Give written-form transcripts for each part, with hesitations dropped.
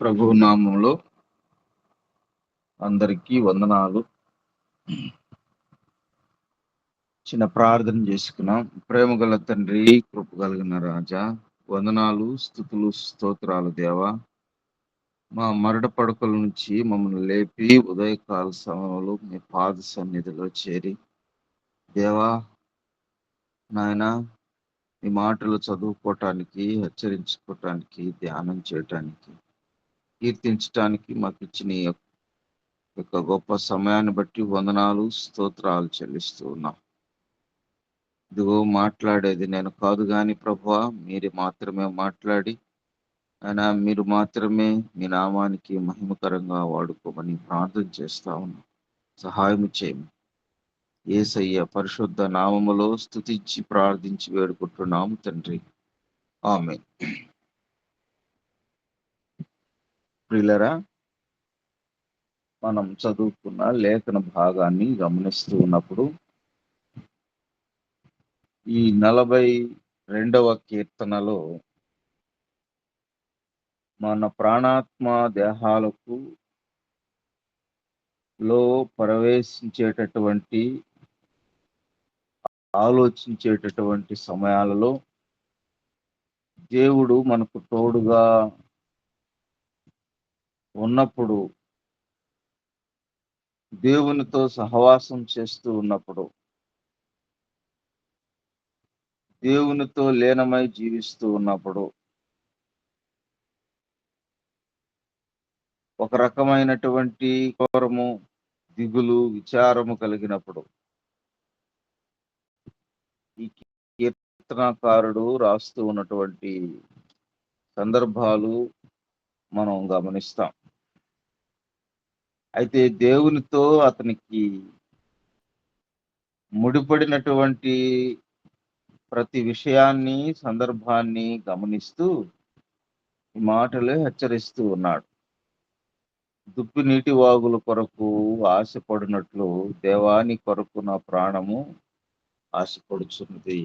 ప్రభు నామంలో అందరికీ వందనాలు. చిన్న ప్రార్థన చేసుకున్నాం. ప్రేమ గల తండ్రి, కృప కలిగిన రాజా, వందనాలు, స్తుతులు, స్తోత్రాలు దేవా. మా మరణ పడకల నుంచి మమ్మల్ని లేపి ఉదయకాల సమయంలో మీ పాద సన్నిధిలో చేరి దేవా నాయన మీ మాటలు చదువుకోవటానికి, హెచ్చరించుకోవటానికి, ధ్యానం చేయటానికి, కీర్తించటానికి మాకు ఇచ్చిన ఈ యొక్క గొప్ప సమయాన్ని బట్టి వందనాలు, స్తోత్రాలు చెల్లిస్తూ ఉన్నాం. ఇదిగో మాట్లాడేది నేను కాదు కానీ ప్రభువా, మీరు మాత్రమే మాట్లాడి ఆయన మీరు మాత్రమే మీ నామానికి మహిమకరంగా వాడుకోమని ప్రార్థన చేస్తా ఉన్నాం. సహాయం చేయము. యేసయ్య పరిశుద్ధ నామములో స్తుతించి ప్రార్థించి వేడుకుంటున్నాము తండ్రి. ఆమేన్. ప్రియులరా, మనం చదువుకున్న లేఖన భాగాన్ని గమనిస్తూ ఉన్నప్పుడు ఈ 42వ కీర్తనలో మన ప్రాణాత్మ దేహాలకు లో ప్రవేశించేటటువంటి ఆలోచించేటటువంటి సమయాలలో దేవుడు మనకు తోడుగా ఉన్నప్పుడు, దేవునితో సహవాసం చేస్తూ ఉన్నప్పుడు, దేవునితో లీనమై జీవిస్తూ ఉన్నప్పుడు ఒక రకమైనటువంటి కోరము, దిగులు, విచారము కలిగినప్పుడు ఈ కీర్తనకారుడు రాస్తూ ఉన్నటువంటి సందర్భాలు మనం గమనిస్తాం. అయితే దేవునితో అతనికి ముడిపడినటువంటి ప్రతి విషయాన్ని, సందర్భాన్ని గమనిస్తూ ఈ మాటలే హెచ్చరిస్తూ ఉన్నాడు. దుప్పి నీటి వాగుల కొరకు ఆశపడినట్లు దేవాని కొరకు నా ప్రాణము ఆశపడుచున్నది.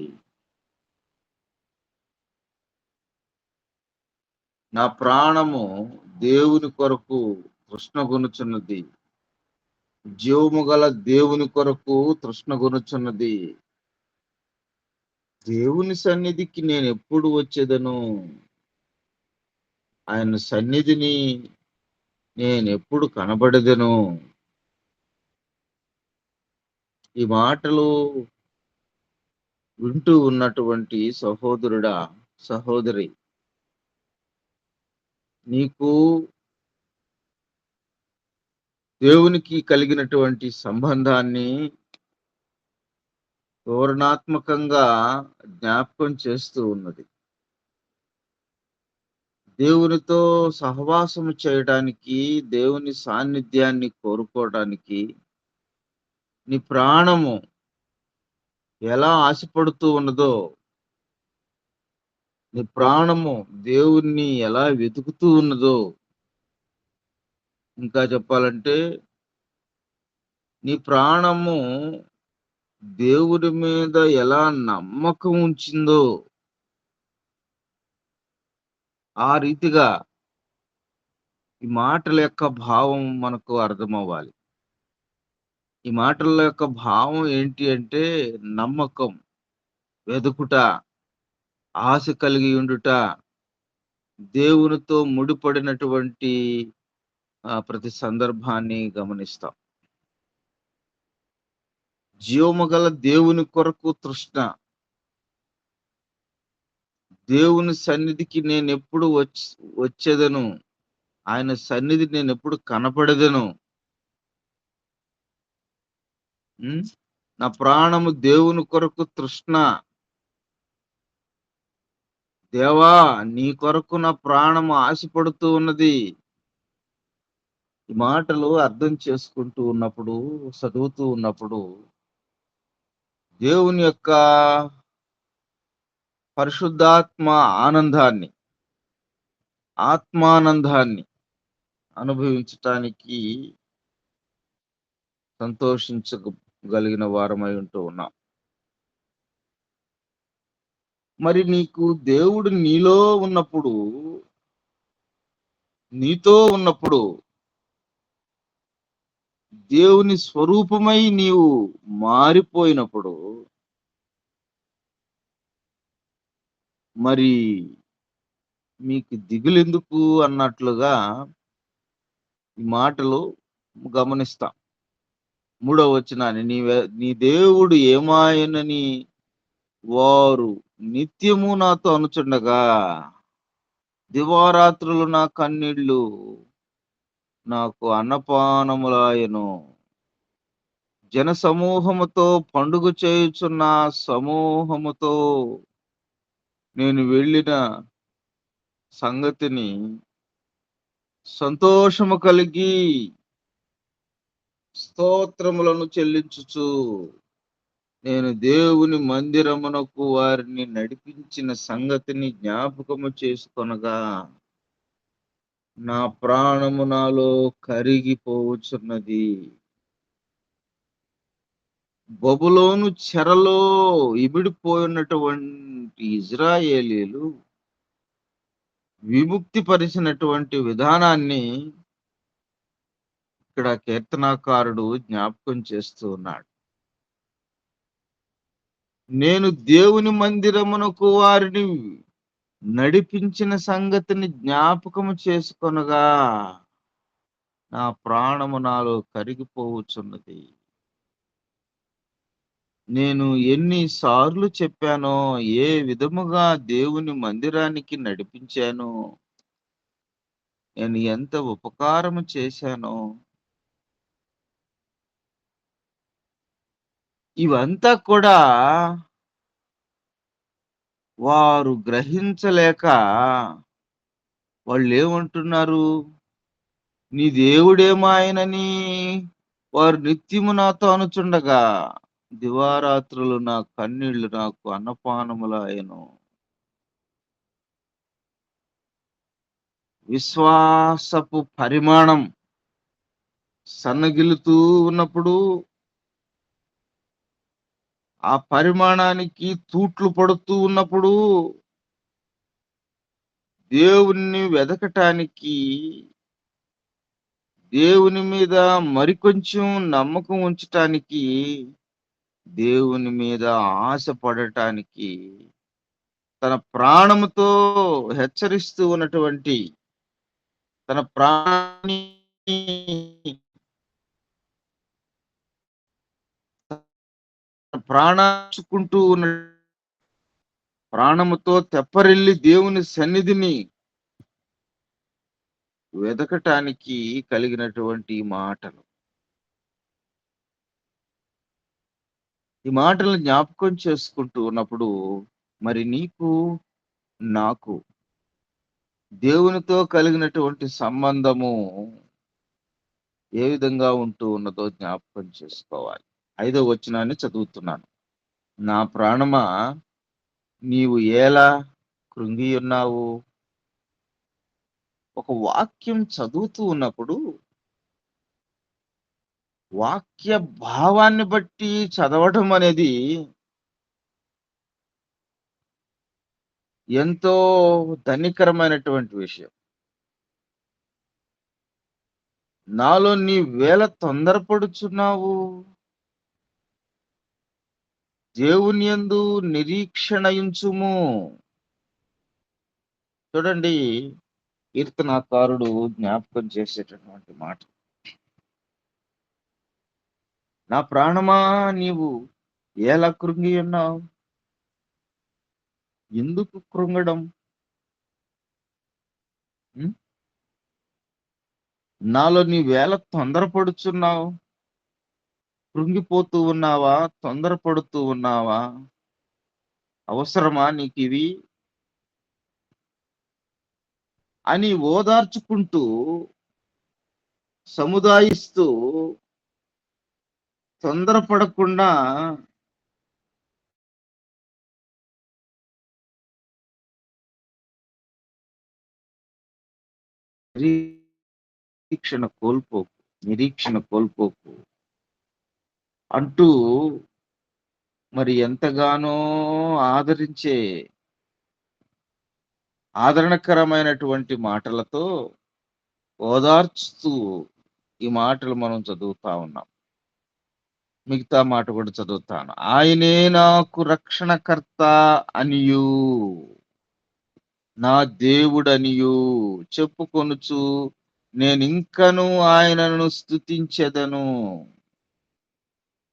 నా ప్రాణము దేవుని కొరకు తృష్ణగొనుచున్నది, జీవము గల దేవుని కొరకు తృష్ణగొనుచున్నది. దేవుని సన్నిధికి నేను ఎప్పుడు వచ్చేదను, ఆయన సన్నిధిని నేను ఎప్పుడు కనబడదను. ఈ మాటలు వింటూ ఉన్నటువంటి సహోదరుడా, సహోదరి, నీకు దేవునికి కలిగినటువంటి సంబంధాన్ని వివరణాత్మకంగా జ్ఞాపకం చేస్తూ ఉన్నది. దేవునితో సహవాసం చేయడానికి, దేవుని సాన్నిధ్యాన్ని కోరుకోవడానికి నీ ప్రాణము ఎలా ఆశపడుతూ ఉన్నదో, నీ ప్రాణము దేవుణ్ణి ఎలా వెతుకుతూ ఉన్నదో, ఇంకా చెప్పాలంటే నీ ప్రాణము దేవుడి మీద ఎలా నమ్మకం ఉంచిందో, ఆ రీతిగా ఈ మాటల యొక్క భావం మనకు అర్థమవ్వాలి. ఈ మాటల యొక్క భావం ఏంటి అంటే నమ్మకం, వెదుకుట, ఆశ కలిగి ఉండుట, దేవునితో ముడిపడినటువంటి ప్రతి సందర్భాన్ని గమనిస్తాం. జీవము గల దేవుని కొరకు తృష్ణ, దేవుని సన్నిధికి నేను ఎప్పుడు వచ్చేదను, ఆయన సన్నిధి నేను ఎప్పుడు కనపడదను. నా ప్రాణము దేవుని కొరకు తృష్ణ. దేవా, నీ కొరకు నా ప్రాణము ఆశపడుతూ ఉన్నది. ఈ మాటలు అర్థం చేసుకుంటూ ఉన్నప్పుడు, చదువుతూ ఉన్నప్పుడు దేవుని యొక్క పరిశుద్ధాత్మ ఆనందాన్ని, ఆత్మానందాన్ని అనుభవించటానికి సంతోషించగలిగిన వారమై ఉంటూ ఉన్నాం. మరి నీకు దేవుడు నీలో ఉన్నప్పుడు నీతో ఉన్నప్పుడు దేవుని స్వరూపమై నీవు మారిపోయినప్పుడు మరి మీకు దిగులెందుకు అన్నట్లుగా ఈ మాటలు గమనిస్తాం. మూడవ వచనాన్ని నీ దేవుడు ఏమాయనని వారు నిత్యము నాతో అనుచుండగా దివారాత్రులు నా కన్నీళ్లు నాకు అన్నపానములాయెను. జనసమూహముతో పండుగ చేయుచున్న సమూహముతో నేను వెళ్ళిన సంగతిని సంతోషము కలిగి స్తోత్రములను చెల్లించుచు నేను దేవుని మందిరమునకు వారిని నడిపించిన సంగతిని జ్ఞాపకము చేసుకొనగా నా ప్రాణము నాలో కరిగిపోవచ్చున్నది. బబులోను చెరలో ఇమిడిపోయినటువంటి ఇజ్రాయేలీలు విముక్తి పరిచినటువంటి విధానాన్ని ఇక్కడ కీర్తనాకారుడు జ్ఞాపకం చేస్తూ ఉన్నాడు. నేను దేవుని మందిరమునకు వారిని నడిపించిన సంగతిని జ్ఞాపకము చేసుకొనగా నా ప్రాణము నాలో కరిగిపోవచ్చున్నది. నేను ఎన్నిసార్లు చెప్పానో, ఏ విధముగా దేవుని మందిరానికి నడిపించానో, నేను ఎంత ఉపకారము చేశానో, ఇవంతా కూడా వారు గ్రహించలేక వాళ్ళేమంటున్నారు, నీ దేవుడేమాయనని వారు నిత్యము నాతో అనుచుండగా దివారాత్రులు నా కన్నీళ్లు నాకు అన్నపానములాయెను. విశ్వాసపు పరిమాణం సన్నగిల్లుతూ ఉన్నప్పుడు ఆ పరిమాణానికి తూట్లు పడుతూ ఉన్నప్పుడు దేవుణ్ణి వెదకటానికి, దేవుని మీద మరికొంచెం నమ్మకం ఉంచటానికి, దేవుని మీద ఆశపడటానికి తన ప్రాణముతో హెచ్చరిస్తూ ఉన్నటువంటి తన ప్రాణాన్ని ప్రాణించుకుంటూ ఉన్న ప్రాణముతో తెప్పరిల్లి దేవుని సన్నిధిని వెదకటానికి కలిగినటువంటి మాటలు. ఈ మాటలను జ్ఞాపకం చేసుకుంటూ ఉన్నప్పుడు మరి నీకు నాకు దేవునితో కలిగినటువంటి సంబంధము ఏ విధంగా ఉంటూ ఉన్నదో జ్ఞాపకం చేసుకోవాలి. 5వ వచనాన్ని చదువుతున్నాను. నా ప్రాణమా నీవు ఎలా కృంగి ఉన్నావు. ఒక వాక్యం చదువుతూ ఉన్నప్పుడు వాక్య భావాన్ని బట్టి చదవటం అనేది ఎంతో ధన్యకరమైనటువంటి విషయం. నాలో నీ వేళ తొందరపడుచున్నావు. దేవుని యందు నిరీక్షణయుంచుము. చూడండి, కీర్తనాకారుడు జ్ఞాపకం చేసేటటువంటి మాట. నా ప్రాణమా నీవు ఎలా కృంగి ఉన్నావు. ఎందుకు కృంగడం? నాలో నీ వేళ తొందరపడుచున్నావు. కృంగిపోతూ ఉన్నావా? తొందరపడుతూ ఉన్నావా? అవసరమా నీకివి అని ఓదార్చుకుంటూ, సముదాయిస్తూ, తొందరపడకుండా నిరీక్షణ కోల్పోకు, నిరీక్షణ కోల్పోకు అంటూ మరి ఎంతగానో ఆదరణకరమైనటువంటి మాటలతో ఓదార్చుతూ ఈ మాటలు మనం చదువుతా ఉన్నాం. మిగతా మాట కూడా చదువుతాను. ఆయనే నాకు రక్షణకర్త అనియు, నా దేవుడనియు చెప్పుకొనుచు నేనింకను ఆయనను స్తుతించెదను.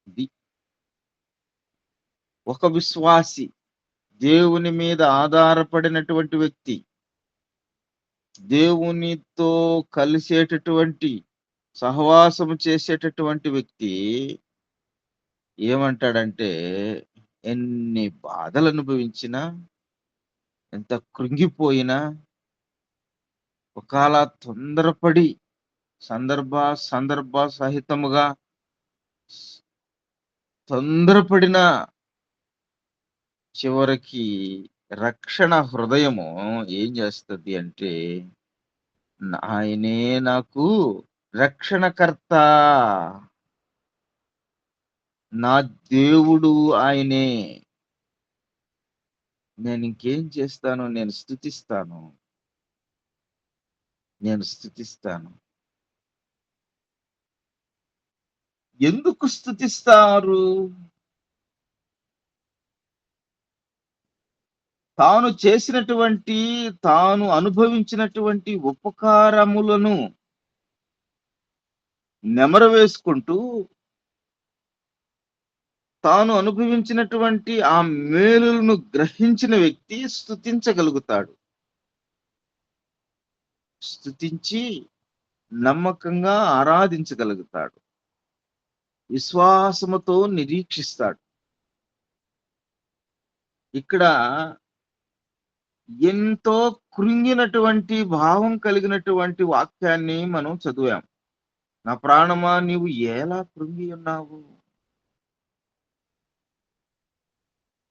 ఇది ఒక విశ్వాసి, దేవుని మీద ఆధారపడినటువంటి వ్యక్తి, దేవునితో కలిసేటటువంటి సహవాసము చేసేటటువంటి వ్యక్తి ఏమంటాడంటే, ఎన్ని బాధలు అనుభవించినా, ఎంత కృంగిపోయినా, ఒకాళ తొందరపడి సందర్భ సందర్భ సహితముగా తొందరపడిన చివరికి రక్షణ హృదయము ఏం చేస్తది అంటే, ఆయనే నాకు రక్షణకర్త, నా దేవుడు ఆయనే. నేనింకేం చేస్తాను? నేను స్తుతిస్తాను. నేను స్తుతిస్తాను. ఎందుకు స్తుతిస్తారు? తాను చేసినటువంటి, తాను అనుభవించినటువంటి ఉపకారములను నెమరవేసుకుంటూ, తాను అనుభవించినటువంటి ఆ మేలులను గ్రహించిన వ్యక్తి స్తుతించగలుగుతాడు. స్తుతించి నమ్మకంగా ఆరాధించగలుగుతాడు. విశ్వాసముతో నిరీక్షిస్తాడు. ఇక్కడ ఎంతో కృంగినటువంటి భావం కలిగినటువంటి వాక్యాన్ని మనం చదివాం. నా ప్రాణమా నీవు ఎలా కృంగి ఉన్నావు?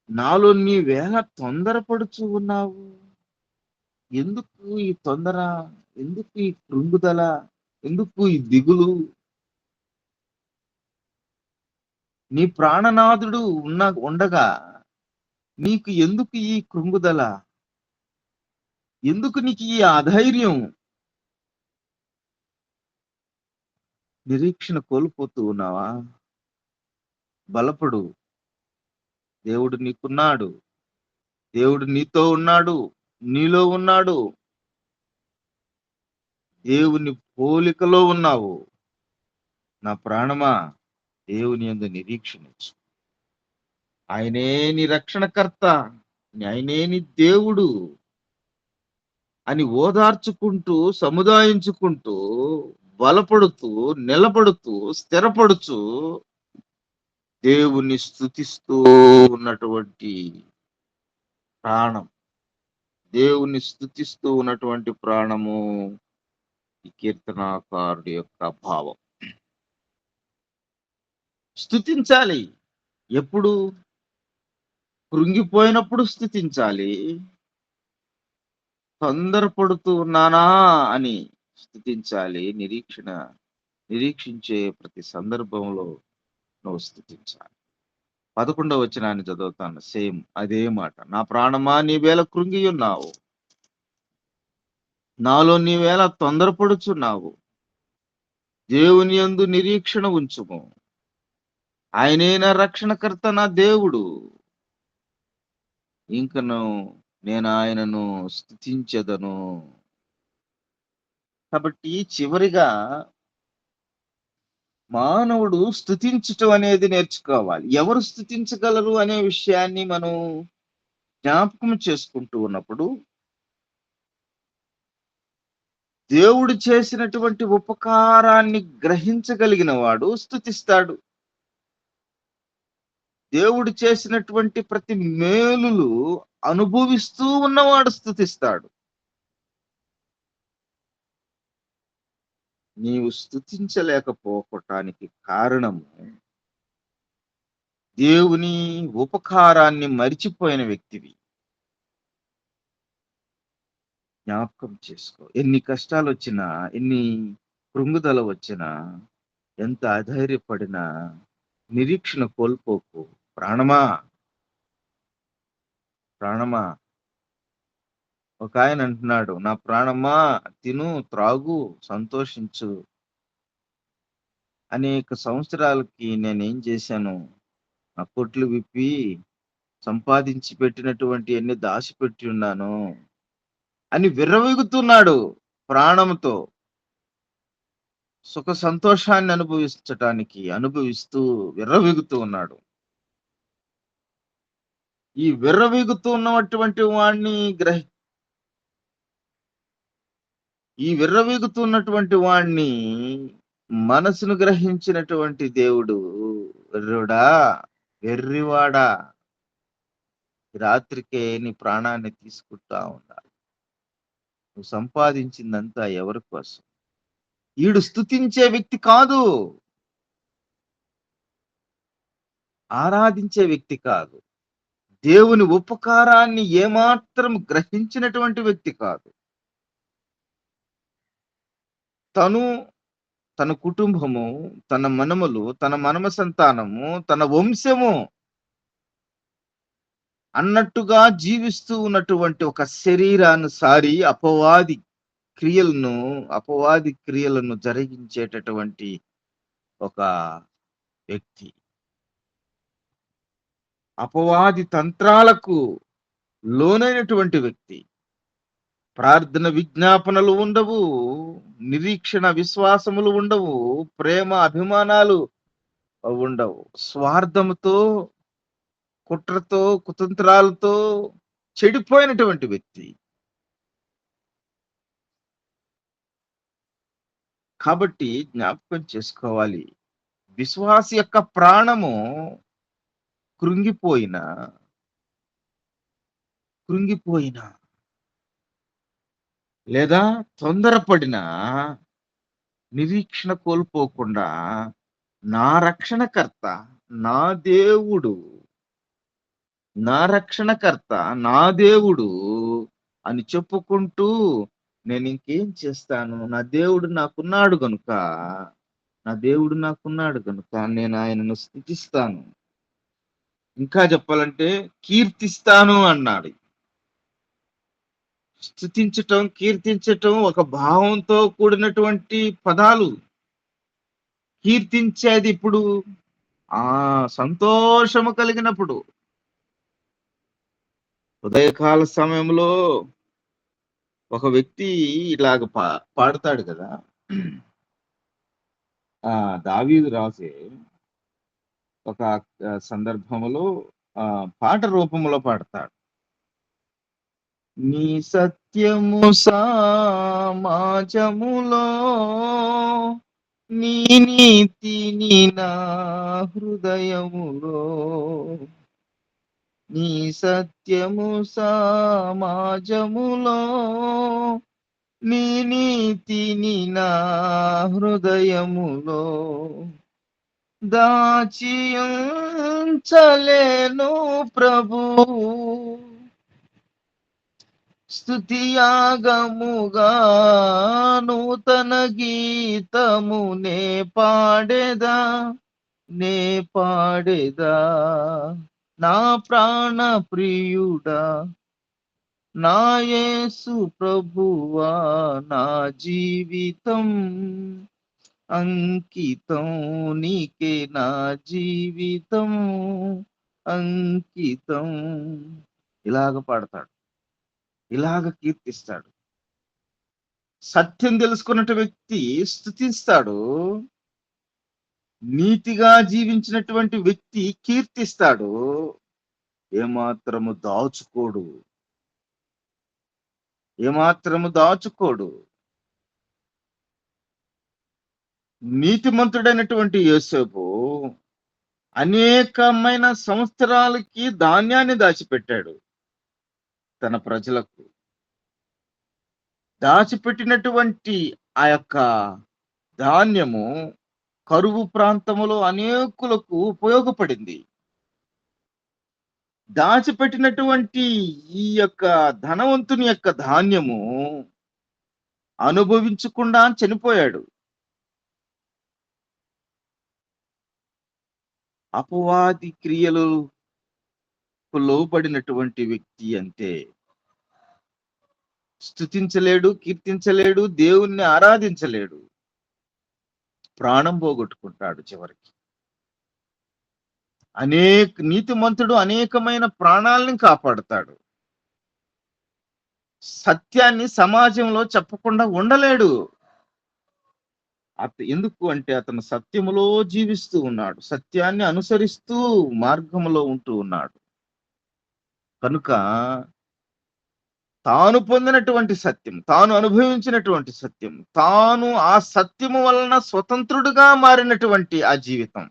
నాలో నీవేలా తొందరపడుచు ఉన్నావు? ఎందుకు ఈ తొందర? ఎందుకు ఈ కృంగుదల? ఎందుకు ఈ దిగులు? నీ ప్రాణనాథుడు ఉండగా నీకు ఎందుకు ఈ కృంగుదల? ఎందుకు నీకు ఈ అధైర్యం? నిరీక్షణ కోల్పోతూ ఉన్నావా? బలపడు. దేవుడు నీకున్నాడు. దేవుడు నీతో ఉన్నాడు. నీలో ఉన్నాడు. దేవుని పోలికలో ఉన్నావు. నా ప్రాణమా, దేవుని యందు నిరీక్షణించు. ఆయనే నీ రక్షణకర్త, ఆయనే నీ దేవుడు అని ఓదార్చుకుంటూ, సముదాయించుకుంటూ, బలపడుతూ, నిలబడుతూ, స్థిరపడుచు దేవుని స్తుతిస్తూ ఉన్నటువంటి ప్రాణం, దేవుని స్తుతిస్తూ ఉన్నటువంటి ప్రాణము ఈ కీర్తనాకారుడి యొక్క భావం. స్తుతించాలి. ఎప్పుడు? కృంగిపోయినప్పుడు స్తుతించాలి. తొందరపడుతూ ఉన్నానా అని స్తుతించాలి. నిరీక్షించే ప్రతి సందర్భంలో నువ్వు స్తుతించాలి. 11వ వచనాన్ని చదువుతాను. సేమ్ అదే మాట. నా ప్రాణమా నీవేళ కృంగియున్నావు, నాలో నీవేళ తొందరపడుచున్నావు. దేవుని యందు నిరీక్షణ ఉంచుము. ఆయనే నా రక్షణకర్త, నా దేవుడు. ఇంకను నేను ఆయనను స్తుతించెదను. కాబట్టి చివరిగా మానవుడు స్తుతించటం అనేది నేర్చుకోవాలి. ఎవరు స్తుతించగలరు అనే విషయాన్ని మనం జ్ఞాపకం చేసుకుంటూ ఉన్నప్పుడు, దేవుడు చేసినటువంటి ఉపకారాన్ని గ్రహించగలిగిన వాడు స్తుతిస్తాడు. దేవుడు చేసినటువంటి ప్రతి మేలులు అనుభవిస్తూ ఉన్నవాడు స్తుతిస్తాడు. నీవు స్తుతించలేకపోవటానికి కారణము దేవుని ఉపకారాన్ని మరిచిపోయిన వ్యక్తివి. జ్ఞాపకం చేసుకో. ఎన్ని కష్టాలు వచ్చినా, ఎన్ని కృంగుదల వచ్చినా, ఎంత అధైర్యపడినా నిరీక్షణ కోల్పోకు. ప్రాణమా, ప్రాణమా, ఒకాయన అంటున్నాడు, "నా ప్రాణమా తిను, త్రాగు, సంతోషించు. అనేక సంవత్సరాలకి నేనేం చేశాను, నా కొట్లు విప్పి సంపాదించి పెట్టినటువంటియన్నీ దాచిపెట్టి ఉన్నాను" అని విర్రవీగుతున్నాడు ప్రాణంతో. సుఖ సంతోషాన్ని అనుభవిస్తూ విర్రవీగుతూ ఉన్నాడు. ఈ విర్రవీగుతూ ఉన్నటువంటి వాడిని ఈ విర్రవీగుతున్నటువంటి వాణ్ణి మనసును గ్రహించినటువంటి దేవుడు, "వెర్రోడా, వెర్రివాడా, ఈ రాత్రికే నీ ప్రాణాన్ని తీసుకుంటా ఉండాలి. నువ్వు సంపాదించిందంతా ఎవరి కోసం?" ఈడు స్తుతించే వ్యక్తి కాదు. ఆరాధించే వ్యక్తి కాదు. దేవుని ఉపకారాన్ని ఏమాత్రం గ్రహించినటువంటి వ్యక్తి కాదు. తను, తన కుటుంబము, తన మనుమలు, తన మనమ సంతానము, తన వంశము అన్నట్టుగా జీవిస్తూ ఉన్నటువంటి ఒక శరీరానుసారి అపవాది క్రియలను జరిగించేటటువంటి ఒక వ్యక్తి. అపవాది తంత్రాలకు లోనైనటువంటి వ్యక్తి. ప్రార్థన విజ్ఞాపనలు ఉండవు. నిరీక్షణ విశ్వాసములు ఉండవు. ప్రేమ అభిమానాలు ఉండవు. స్వార్థముతో, కుట్రతో, కుతంత్రాలతో చెడిపోయినటువంటి వ్యక్తి. కాబట్టి జ్ఞాపకం చేసుకోవాలి. విశ్వాసి యొక్క ప్రాణము కృంగిపోయినా, కృంగిపోయినా లేదా తొందరపడినా నిరీక్షణ కోల్పోకుండా నా రక్షణకర్త, నా దేవుడు, నా రక్షణకర్త, నా దేవుడు అని చెప్పుకుంటూ నేనింకేం చేస్తాను? నా దేవుడు నాకున్నాడు గనుక నేను ఆయనను స్తుతిస్తాను. ఇంకా చెప్పాలంటే కీర్తిస్తాను అన్నాడు. స్తుతించటం, కీర్తించటం ఒక భావంతో కూడినటువంటి పదాలు. కీర్తించేది ఇప్పుడు సంతోషము కలిగినప్పుడు. ఉదయకాల సమయంలో ఒక వ్యక్తి ఇలాగ పాడతాడు కదా! దావీదు రాసే ఒక సందర్భంలో పాట రూపంలో పాడతాడు. నీ సత్యము సమాజములో నీ నీతిని నా హృదయములో, నీ సత్యము సమాజములో నీ నీతిని నా హృదయములో దాచి ఉంచలేను ప్రభు, స్తుతియాగముగా నూతన గీతము నే పాడేదా నా ప్రాణ ప్రియుడా, నా యేసు ప్రభువా, నా జీవితం అంకితం నీకే, నా జీవితం అంకితం. ఇలాగ పాడతాడు, ఇలాగ కీర్తిస్తాడు. సత్యం తెలుసుకున్నట్టు వ్యక్తి స్తుతిస్తాడు. నీతిగా జీవించినటువంటి వ్యక్తి కీర్తిస్తాడు. ఏమాత్రము దాచుకోడు. నీతిమంతుడైనటువంటి యోసేపు అనేకమైన సంవత్సరాలకి ధాన్యాన్ని దాచిపెట్టాడు తన ప్రజలకు. దాచిపెట్టినటువంటి ఆ యొక్క ధాన్యము కరువు ప్రాంతములో అనేకులకు ఉపయోగపడింది. దాచిపెట్టినటువంటి ఈ యొక్క ధనవంతుని యొక్క ధాన్యము అనుభవించకుండా చనిపోయాడు. అపవాది క్రియలకు లోబడినటువంటి వ్యక్తి అంతే. స్తుతించలేడు, కీర్తించలేడు, దేవుణ్ణి ఆరాధించలేడు. ప్రాణం పోగొట్టుకుంటాడు చివరికి. నీతిమంతుడు అనేకమైన ప్రాణాలని కాపాడుతాడు. సత్యాన్ని సమాజంలో చెప్పకుండా ఉండలేడు. ఎందుకు అంటే అతను సత్యములో జీవిస్తూ ఉన్నాడు. సత్యాన్ని అనుసరిస్తూ మార్గంలో ఉంటూ ఉన్నాడు. కనుక తాను పొందినటువంటి సత్యం, తాను అనుభవించినటువంటి సత్యం, తాను ఆ సత్యము వలన స్వతంత్రుడుగా మారినటువంటి ఆ జీవితం,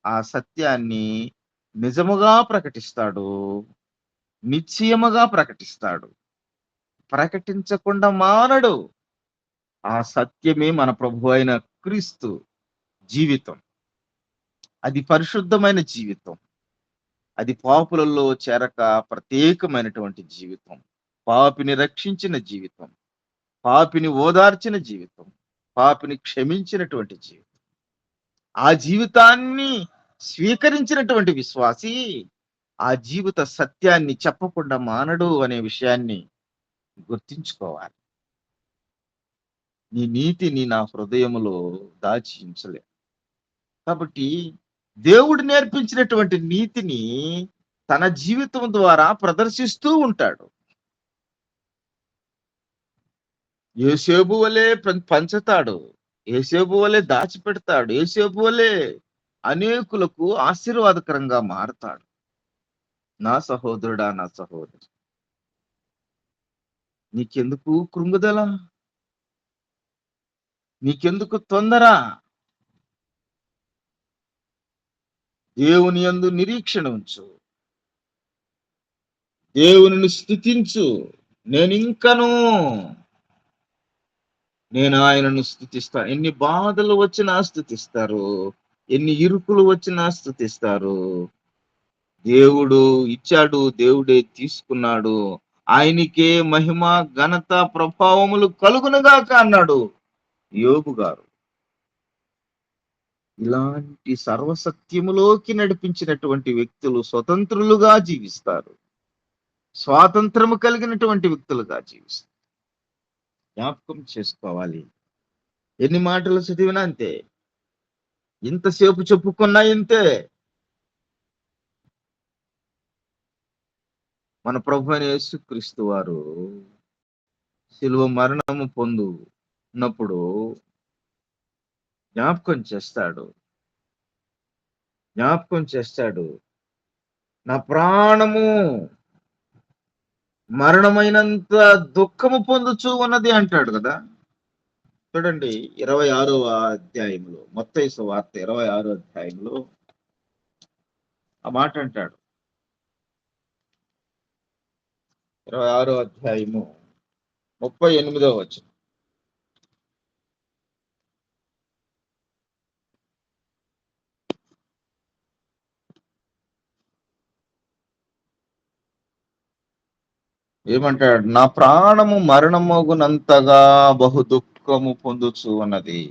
ఆ సత్యాన్ని నిజముగా ప్రకటిస్తాడు, నిశ్చయముగా ప్రకటిస్తాడు. ప్రకటించకుండా మానడు. ఆ సత్యమే మన ప్రభు అయిన క్రీస్తు జీవితం. అది పరిశుద్ధమైన జీవితం. అది పాపులలో చేరక ప్రత్యేకమైనటువంటి జీవితం. పాపిని రక్షించిన జీవితం, పాపిని ఓదార్చిన జీవితం, పాపిని క్షమించినటువంటి జీవితం. ఆ జీవితాన్ని స్వీకరించినటువంటి విశ్వాసి ఆ జీవిత సత్యాన్ని చెప్పకుండా మానడు అనే విషయాన్ని గుర్తించుకోవాలి. నీ నీతిని నా హృదయములో దాచి ఉంచలే. కాబట్టి దేవుడు నేర్పించినటువంటి నీతిని తన జీవితం ద్వారా ప్రదర్శిస్తూ ఉంటాడు. యోసేపు వలె పంచుతాడు, యోసేపు వలె దాచిపెడతాడు, యోసేపు వలె అనేకులకు ఆశీర్వాదకరంగా మారతాడు. నా సహోదరుడా, నా సహోదరి, నీకెందుకు కృంగుదల? నీకెందుకు తొందర? దేవుని యందు నిరీక్షణ ఉంచు, దేవునిని స్తుతించు. నేను ఆయనను స్తుతిస్తా. ఎన్ని బాధలు వచ్చినా స్తుతిస్తారు, ఎన్ని ఇరుకులు వచ్చినా స్తుతిస్తారు. దేవుడు ఇచ్చాడు, దేవుడే తీసుకున్నాడు, ఆయనకే మహిమ, ఘనత, ప్రభావములు కలుగునుగాక అన్నాడు యోబు గారు. ఇలాంటి సర్వసత్యములోకి నడిపించినటువంటి వ్యక్తులు స్వతంత్రులుగా జీవిస్తారు, స్వాతంత్రము కలిగినటువంటి వ్యక్తులుగా జీవిస్తారు. జ్ఞాపకం చేసుకోవాలి. ఎన్ని మాటలు చదివినా అంతే, ఇంతసేపు చెప్పుకున్నా ఇంతే. మన ప్రభు అయిన యేసుక్రీస్తు వారు శిలువ మరణము పొందున్నప్పుడు జ్ఞాపకం చేస్తాడు, నా ప్రాణము మరణమైనంత దుఃఖము పొందుచూ ఉన్నది అంటాడు కదా. చూడండి 26వ అధ్యాయంలో, మత్తయి సువార్త 26వ అధ్యాయంలో ఆ మాట అంటాడు. 26వ అధ్యాయము 38వ వచనం. ఏమంటాడు? నా ప్రాణము మరణమగునంతగా బహు దుఃఖము పొందుచు ఉన్నది.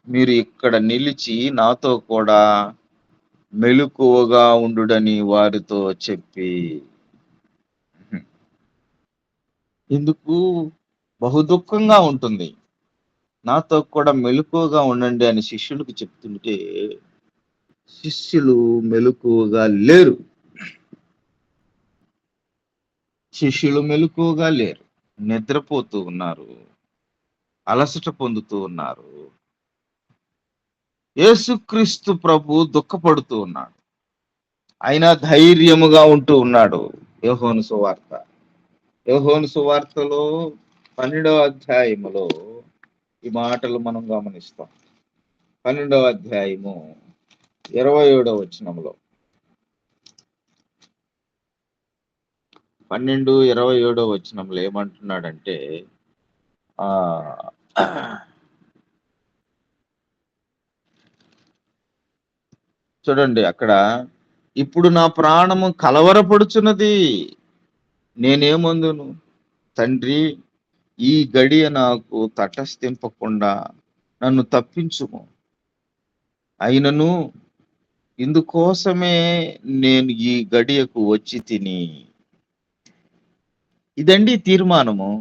మీరు ఇక్కడ నిలిచి నాతో కూడా మెలకువగా ఉండుడని వారితో చెప్పి. ఎందుకు బహు దుఃఖంగా ఉంటుంది? నాతో కూడా మెలకువగా ఉండండి అని శిష్యులకు చెప్తుంటే శిష్యులు మెలకువగా లేరు. నిద్రపోతూ ఉన్నారు, అలసట పొందుతూ ఉన్నారు. యేసుక్రీస్తు ప్రభు దుఃఖపడుతూ ఉన్నాడు, అయినా ధైర్యముగా ఉంటూ ఉన్నాడు. యోహాను సువార్తలో 12వ అధ్యాయములో ఈ మాటలు మనం గమనిస్తాం. 12వ అధ్యాయము 27వ వచనంలో, 12:27వ వచనంలో ఏమంటున్నాడంటే, చూడండి అక్కడ, ఇప్పుడు నా ప్రాణము కలవరపడుచున్నది, నేనేమందును? తండ్రి, ఈ గడియ నాకు తటస్థింపకుండా నన్ను తప్పించుము. అయినను ఇందుకోసమే నేను ఈ గడియకు వచ్చి తిని. ఇదండి తీర్మానము.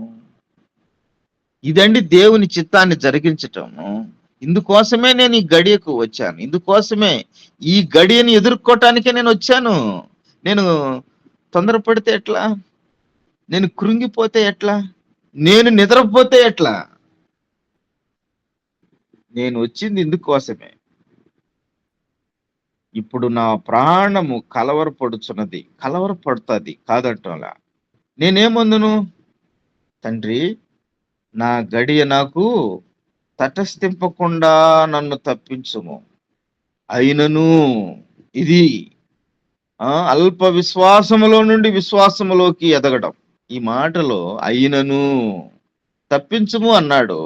ఇదండి దేవుని చిత్తాన్ని జరిగించటము. ఇందుకోసమే నేను ఈ గడియకు వచ్చాను. ఇందుకోసమే ఈ గడియని ఎదుర్కోవటానికే నేను వచ్చాను. నేను తొందరపడితే ఎట్లా? నేను కృంగిపోతే ఎట్లా? నేను నిద్రపోతే ఎట్లా? నేను వచ్చింది ఇందుకోసమే. ఇప్పుడు నా ప్రాణము కలవరపడుచున్నది. కలవరపడుతుంది కాదంటంలా. నేనేమందును? తండ్రి, నా గడియ నాకు తటస్థింపకుండా నన్ను తప్పించుము. అయినను ఇది అల్ప విశ్వాసములో నుండి విశ్వాసములోకి ఎదగడం. ఈ మాటలో అయినను తప్పించుము అన్నాడు.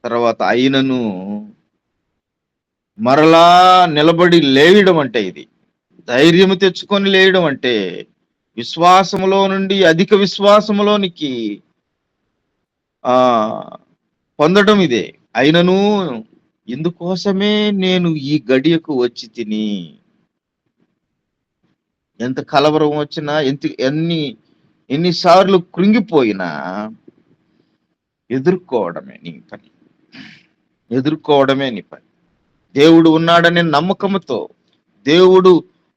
తర్వాత అయినను మరలా నిలబడి లేయడం అంటే ఇది. ధైర్యము తెచ్చుకొని లేయడం అంటే విశ్వాసములో నుండి అధిక విశ్వాసములోనికి ఆ పొందడం ఇదే. అయినను ఇందుకోసమే నేను ఈ గడియకు వచ్చి తిని. ఎంత కలవరం వచ్చినా, ఎన్నిసార్లు కృంగిపోయినా ఎదుర్కోవడమే నీ పని. ఎదుర్కోవడమే నీ పని. దేవుడు ఉన్నాడనే నమ్మకముతో, దేవుడు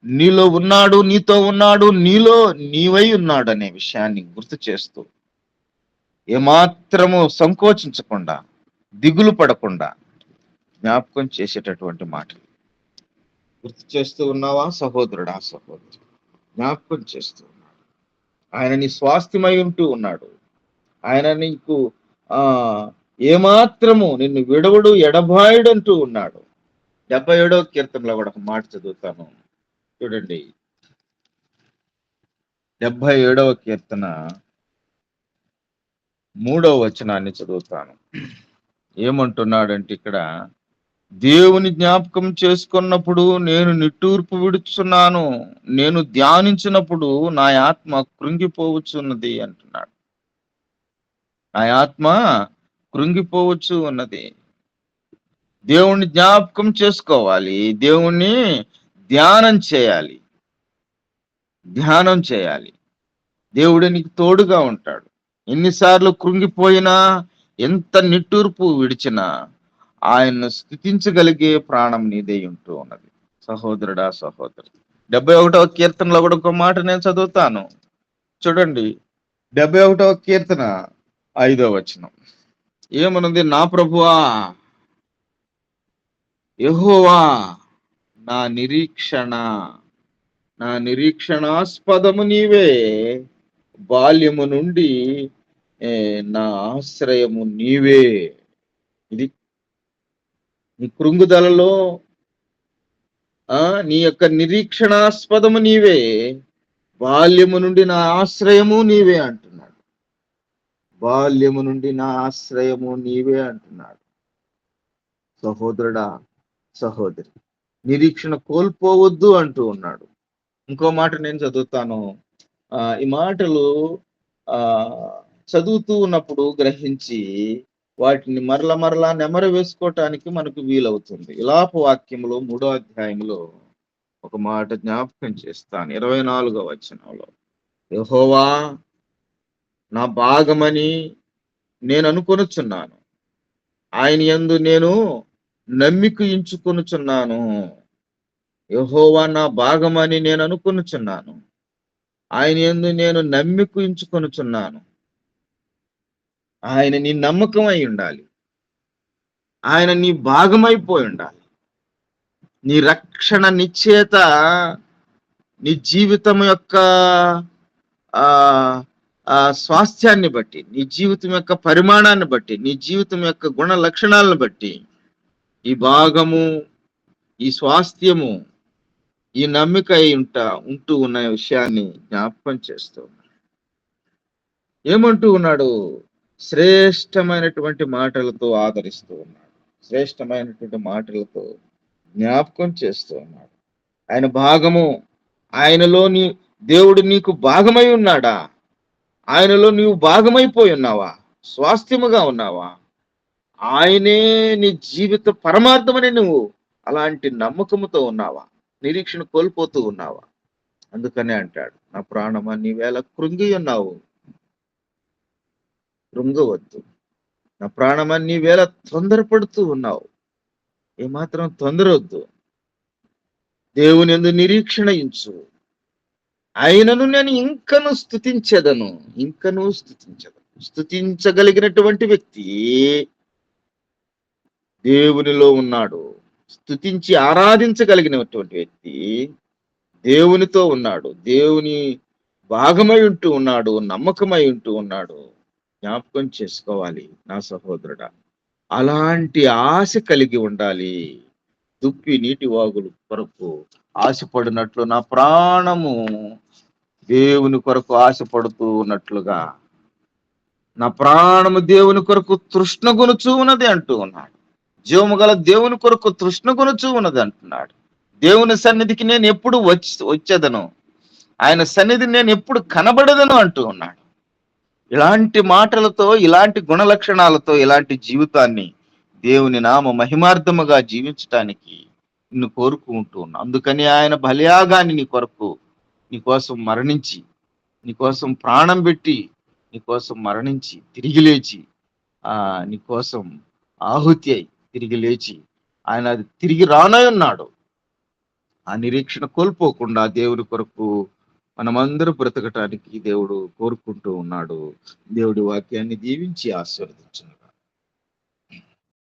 నీలో ఉన్నాడు, నీతో ఉన్నాడు, నీలో నీవై ఉన్నాడు అనే విషయాన్ని గుర్తు చేస్తూ, ఏమాత్రము సంకోచించకుండా, దిగులు పడకుండా జ్ఞాపకం చేసేటటువంటి మాటలు గుర్తు చేస్తూ ఉన్నావా సహోదరుడా, సహోదరు? జ్ఞాపకం చేస్తూ ఉన్నాడు. ఆయన నీ స్వాస్థ్యమై ఉంటూ ఉన్నాడు. ఆయన నీకు ఏమాత్రము నిన్ను విడవడు, ఎడబాయుడు అంటూ ఉన్నాడు. 77వ కీర్తనలో కూడా ఒక మాట చదువుతాను చూడండి. 77వ కీర్తన 3వ వచనాన్ని చదువుతాను. ఏమంటున్నాడంటే ఇక్కడ, దేవుని జ్ఞాపకం చేసుకున్నప్పుడు నేను నిట్టూర్పు విడుచున్నాను, నేను ధ్యానించినప్పుడు నా ఆత్మ కృంగిపోవచ్చున్నది అంటున్నాడు. నా ఆత్మ కృంగిపోవచ్చు ఉన్నది. దేవుణ్ణి జ్ఞాపకం చేసుకోవాలి, దేవుణ్ణి ధ్యానం చేయాలి. ధ్యానం చేయాలి. దేవుడు నీకు తోడుగా ఉంటాడు. ఎన్నిసార్లు కృంగిపోయినా, ఎంత నిట్టూర్పు విడిచినా ఆయన్ను స్థుతించగలిగే ప్రాణం నీదే ఉంటూ ఉన్నది సహోదరుడా, సహోదరు. 71వ కీర్తనలో కూడా ఒక మాట నేను చదువుతాను చూడండి. 71వ కీర్తన 5వ వచనం ఏమనుంది? నా ప్రభువా, యెహోవా నా నిరీక్షణాస్పదము నీవే, బాల్యము నుండి నా ఆశ్రయము నీవే. ఇది నీ కృంగుదలలో నీ యొక్క నిరీక్షణాస్పదము నీవే, బాల్యము నుండి నా ఆశ్రయము నీవే అంటున్నాడు. బాల్యము నుండి నా ఆశ్రయము నీవే అంటున్నాడు. సహోదరుడా, సహోదరి, నిరీక్షణ కోల్పోవద్దు అంటూ ఉన్నాడు. ఇంకో మాట నేను చదువుతాను. ఈ మాటలు చదువుతూ ఉన్నప్పుడు గ్రహించి వాటిని మరలా నెమరు వేసుకోవటానికి మనకు వీలవుతుంది. విలాప వాక్యంలో 3వ అధ్యాయంలో ఒక మాట జ్ఞాపకం చేస్తాను. 24వ వచనంలో, యెహోవా నా భాగమని నేను అనుకొనుచున్నాను, ఆయన యందు నేను నమ్మిక ఉంచుకొనుచున్నాను. యెహోవా నా భాగమని నేను అనుకొనుచున్నాను, ఆయన యందు నేను నమ్మిక ఉంచుకొనుచున్నాను. ఆయన నీ నమ్మకం అయి ఉండాలి. ఆయన నీ భాగమైపోయి ఉండాలి. నీ రక్షణ నిశ్చయత నీ జీవితం యొక్క స్వాస్థ్యాన్ని బట్టి, నీ జీవితం యొక్క పరిమాణాన్ని బట్టి, నీ జీవితం యొక్క గుణ లక్షణాలను బట్టి ఈ భాగము, ఈ స్వాస్థ్యము, ఈ నమ్మిక ఉంటూ ఉన్న విషయాన్ని జ్ఞాపకం చేస్తూ ఉన్నాడు. ఏమంటూ ఉన్నాడు? శ్రేష్టమైనటువంటి మాటలతో ఆదరిస్తూ ఉన్నాడు. శ్రేష్టమైనటువంటి మాటలతో జ్ఞాపకం చేస్తూ ఉన్నాడు. ఆయన భాగము, ఆయనలో దేవుడు నీకు భాగమై ఉన్నాడా? ఆయనలో నీవు భాగమైపోయి ఉన్నావా? స్వాస్థ్యముగా ఉన్నావా? ఆయనే నీ జీవిత పరమార్థమని నువ్వు అలాంటి నమ్మకముతో ఉన్నావా? నిరీక్షణ కోల్పోతూ ఉన్నావా? అందుకనే అంటాడు, నా ప్రాణమా నీవేళ కృంగి ఉన్నావు, కృంగవద్దు. నా ప్రాణమా నీవేళ తొందరపడుతూ ఉన్నావు. ఏమాత్రం తొందరొద్దు. దేవునియందు నిరీక్షణ ఉంచు. ఆయనను నేను ఇంకను స్తుతించెదను. ఇంకను స్తుతించెదను. స్తుతించగలిగినటువంటి వ్యక్తి దేవునిలో ఉన్నాడు. స్తుతించి ఆరాధించగలిగినటువంటి వ్యక్తి దేవునితో ఉన్నాడు. దేవుని భాగమై ఉంటూ ఉన్నాడు. నమ్మకమై ఉంటూ ఉన్నాడు. జ్ఞాపకం చేసుకోవాలి నా సహోదరుడా. అలాంటి ఆశ కలిగి ఉండాలి. దుప్పి నీటి వాగుల కొరకు ఆశపడినట్లు నా ప్రాణము దేవుని కొరకు ఆశపడుతూ ఉన్నట్లుగా నా ప్రాణము దేవుని కొరకు తృష్ణ గొనుచూ ఉన్నది అంటూ ఉన్నాడు. జీవము గల దేవుని కొరకు తృష్ణ గొనుచూ ఉన్నది అంటున్నాడు. దేవుని సన్నిధికి నేను ఎప్పుడు వచ్చేదను, ఆయన సన్నిధి నేను ఎప్పుడు కనబడదను అంటూ ఉన్నాడు. ఇలాంటి మాటలతో, ఇలాంటి గుణ లక్షణాలతో, ఇలాంటి జీవితాన్ని దేవుని నామ మహిమార్థముగా జీవించటానికి నిన్ను కోరుకుంటూ ఉన్నా. అందుకని ఆయన బలియాగాన్ని నీ కొరకు, నీ కోసం మరణించి, నీ కోసం ప్రాణం పెట్టి, నీ కోసం మరణించి తిరిగి లేచి నీ కోసం ఆహుతి అయి తిరిగి లేచి ఆయన తిరిగి రానై ఉన్నాడు. ఆ నిరీక్షణ కోల్పోకుండా దేవుని కొరకు మనమందరూ బ్రతకటానికి దేవుడు కోరుకుంటూ ఉన్నాడు. దేవుడి వాక్యాన్ని దీవించి ఆశీర్వదించును.